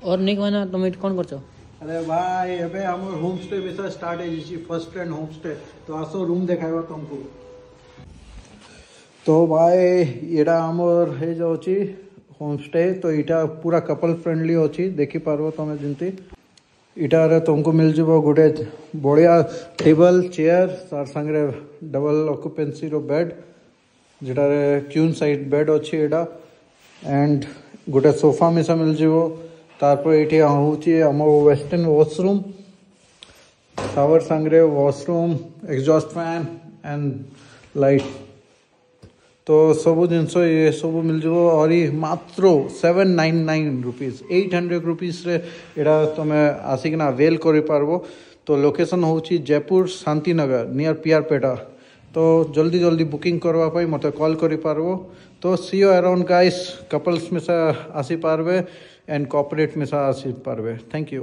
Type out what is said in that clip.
और निक मैंने तुम ये कौन करছো? अरे भाई एबे हमर होम स्टे बिसा स्टार्ट है जी फर्स्ट एंड होम स्टे तो आसो रूम देखाइबा तुमको। तो भाई एटा हमर हे जाउची होम स्टे तो इटा पूरा कपल फ्रेंडली होची देखि पारबो तमे जिंती इटारे तुमको मिल जीवो गुटे बढ़िया टेबल चेयर तार संगे डबल ऑक्युपेंसी रो बेड जेटारे क्यून साइड बेड अच्छी एटा एंड गोटे सोफा मिसा मिल जीवो तारपर ये हूँ आम वेस्टर्न वॉशरूम शावर सांगे washroom exhaust fan and light तो सब जिनस ये सब मिल जाव और मात्र 799 रुपीज 800 रुपीज एटा तुम आसिकना अवेल कर पारबो। तो लोकेशन हूँ जयपुर शांतिनगर नियर पीआरपेटा तो जल्दी जल्दी बुकिंग करवाई मत कॉल कर पारबो। तो see you around guys couples मिसा आसी पारबे एंड कॉर्पोरेट मिसा आसी पारबे। Thank you.